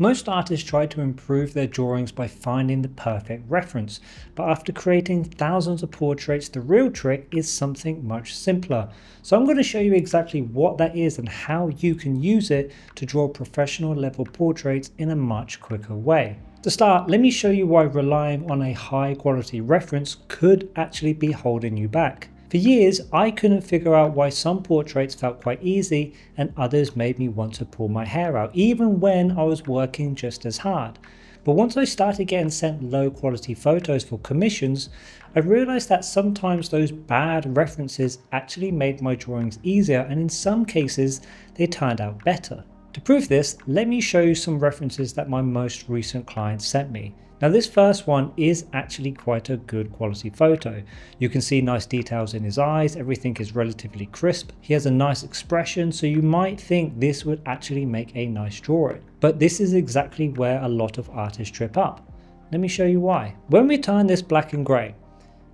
Most artists try to improve their drawings by finding the perfect reference, but after creating thousands of portraits, the real trick is something much simpler. So I'm going to show you exactly what that is and how you can use it to draw professional level portraits in a much quicker way. To start, let me show you why relying on a high quality reference could actually be holding you back. For years, I couldn't figure out why some portraits felt quite easy and others made me want to pull my hair out, even when I was working just as hard. But once I started getting sent low quality photos for commissions, I realized that sometimes those bad references actually made my drawings easier, and in some cases, they turned out better. To prove this, let me show you some references that my most recent client sent me. Now this first one is actually quite a good quality photo. You can see nice details in his eyes, everything is relatively crisp. He has a nice expression, so you might think this would actually make a nice drawing. But this is exactly where a lot of artists trip up. Let me show you why. When we turn this black and grey,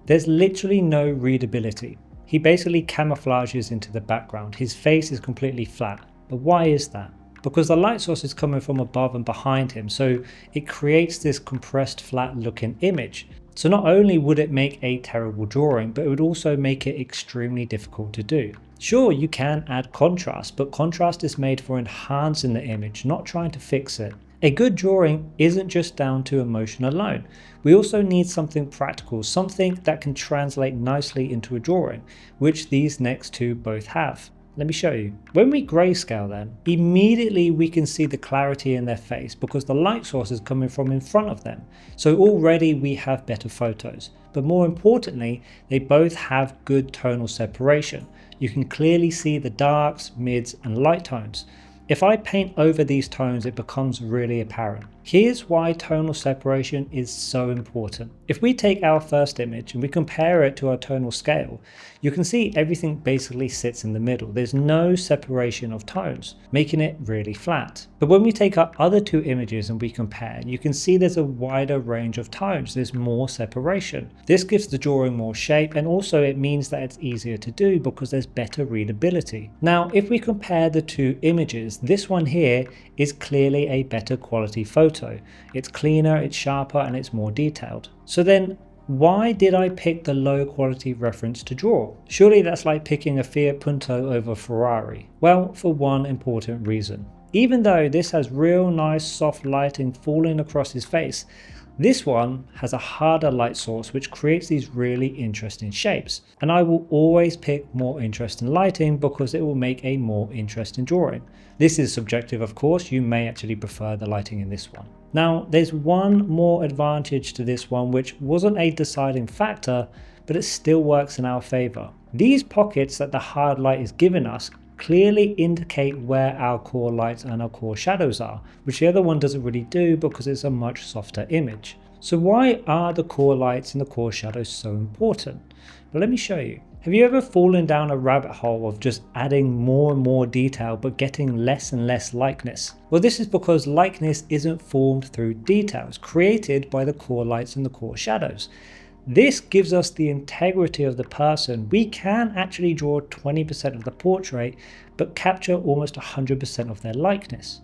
there's literally no readability. He basically camouflages into the background. His face is completely flat. But why is that? Because the light source is coming from above and behind him, so it creates this compressed flat looking image. So not only would it make a terrible drawing, but it would also make it extremely difficult to do. Sure, you can add contrast, but contrast is made for enhancing the image, not trying to fix it. A good drawing isn't just down to emotion alone. We also need something practical, something that can translate nicely into a drawing, which these next two both have. Let me show you. When we grayscale them, immediately we can see the clarity in their face because the light source is coming from in front of them. So already we have better photos. But more importantly, they both have good tonal separation. You can clearly see the darks, mids, and light tones. If I paint over these tones, it becomes really apparent. Here's why tonal separation is so important. If we take our first image and we compare it to our tonal scale, you can see everything basically sits in the middle. There's no separation of tones, making it really flat. But when we take our other two images and we compare, you can see there's a wider range of tones. There's more separation. This gives the drawing more shape, and also it means that it's easier to do because there's better readability. Now, if we compare the two images, this one here is clearly a better quality photo. It's cleaner, it's sharper, and it's more detailed. So then, why did I pick the low quality reference to draw? Surely that's like picking a Fiat Punto over Ferrari. Well, for one important reason. Even though this has real nice soft lighting falling across his face, this one has a harder light source which creates these really interesting shapes. And I will always pick more interesting lighting because it will make a more interesting drawing. This is subjective, of course. You may actually prefer the lighting in this one. Now, there's one more advantage to this one which wasn't a deciding factor, but it still works in our favor. These pockets that the hard light is giving us clearly indicate where our core lights and our core shadows are, which the other one doesn't really do because it's a much softer image. So why are the core lights and the core shadows so important? Well, let me show you. Have you ever fallen down a rabbit hole of just adding more and more detail but getting less and less likeness? Well, this is because likeness isn't formed through details created by the core lights and the core shadows. This gives us the integrity of the person. We can actually draw 20% of the portrait, but capture almost 100% of their likeness.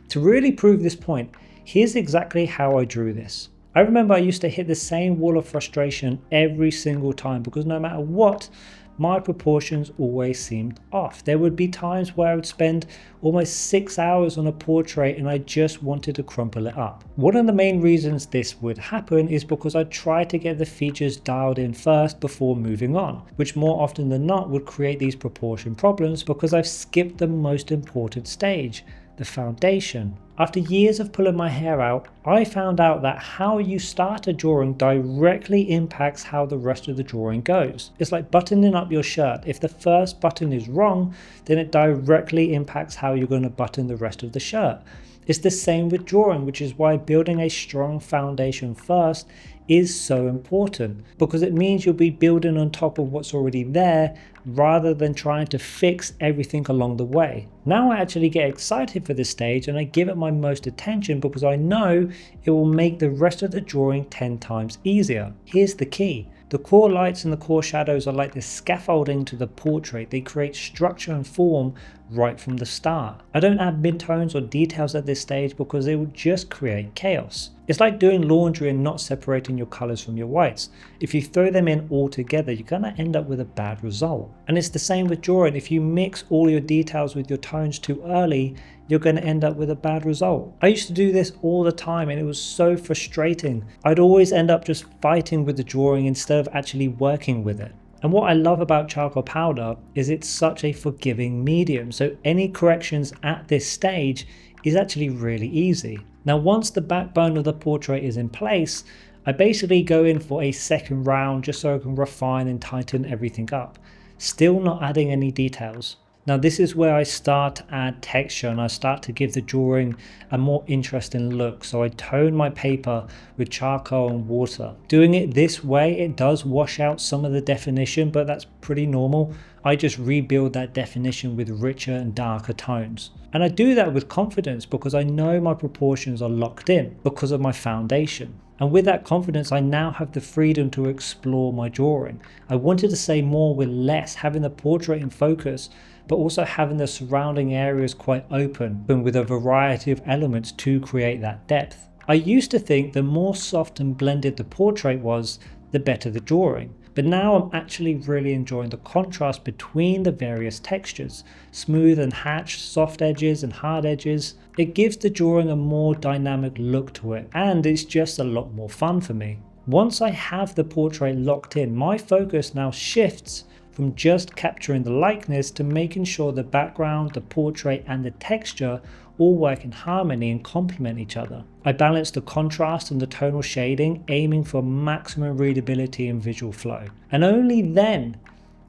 To really prove this point, here's exactly how I drew this. I remember I used to hit the same wall of frustration every single time because no matter what, my proportions always seemed off. There would be times where I would spend almost 6 hours on a portrait and I just wanted to crumple it up. One of the main reasons this would happen is because I tried to get the features dialed in first before moving on, which more often than not would create these proportion problems because I've skipped the most important stage, the foundation. After years of pulling my hair out, I found out that how you start a drawing directly impacts how the rest of the drawing goes. It's like buttoning up your shirt. If the first button is wrong, then it directly impacts how you're going to button the rest of the shirt. It's the same with drawing, which is why building a strong foundation first is so important, because it means you'll be building on top of what's already there rather than trying to fix everything along the way. Now I actually get excited for this stage and I give it my most attention because I know it will make the rest of the drawing 10 times easier. Here's the key. The core lights and the core shadows are like the scaffolding to the portrait. They create structure and form right from the start. I don't add midtones or details at this stage because it would just create chaos. It's like doing laundry and not separating your colors from your whites. If you throw them in all together, you're going to end up with a bad result. And it's the same with drawing. If you mix all your details with your tones too early, you're going to end up with a bad result. I used to do this all the time and it was so frustrating. I'd always end up just fighting with the drawing instead of actually working with it. And what I love about charcoal powder is it's such a forgiving medium, so any corrections at this stage is actually really easy. Now once the backbone of the portrait is in place, I basically go in for a second round just so I can refine and tighten everything up, still not adding any details. Now this is where I start to add texture and I start to give the drawing a more interesting look. So I tone my paper with charcoal and water. Doing it this way, it does wash out some of the definition, but that's pretty normal. I just rebuild that definition with richer and darker tones. And I do that with confidence because I know my proportions are locked in because of my foundation. And with that confidence, I now have the freedom to explore my drawing. I wanted to say more with less, having the portrait in focus, but also having the surrounding areas quite open and with a variety of elements to create that depth. I used to think the more soft and blended the portrait was, the better the drawing. But now I'm actually really enjoying the contrast between the various textures, smooth and hatched, soft edges and hard edges. It gives the drawing a more dynamic look to it, and it's just a lot more fun for me. Once I have the portrait locked in, my focus now shifts from just capturing the likeness to making sure the background, the portrait and the texture all work in harmony and complement each other. I balance the contrast and the tonal shading, aiming for maximum readability and visual flow. And only then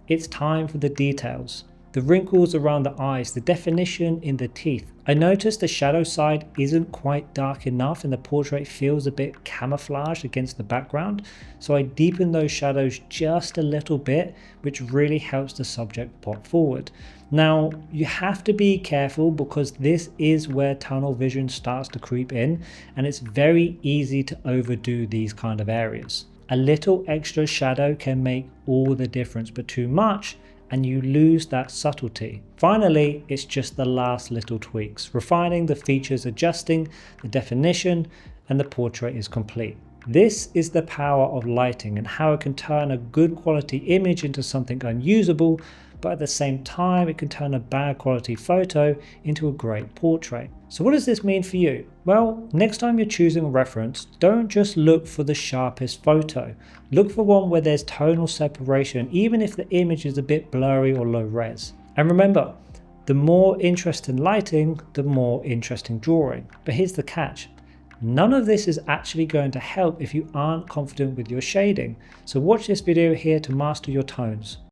it's time for the details. The wrinkles around the eyes, the definition in the teeth. I noticed the shadow side isn't quite dark enough and the portrait feels a bit camouflaged against the background, so I deepen those shadows just a little bit, which really helps the subject pop forward. Now you have to be careful because this is where tunnel vision starts to creep in, and it's very easy to overdo these kind of areas. A little extra shadow can make all the difference, but too much and you lose that subtlety. Finally, it's just the last little tweaks, refining the features, adjusting the definition, and the portrait is complete. This is the power of lighting and how it can turn a good quality image into something unusable, but at the same time it can turn a bad quality photo into a great portrait. So what does this mean for you? Well, next time you're choosing a reference, don't just look for the sharpest photo. Look for one where there's tonal separation, even if the image is a bit blurry or low res. And remember, the more interesting lighting, the more interesting drawing. But here's the catch. None of this is actually going to help if you aren't confident with your shading. So watch this video here to master your tones.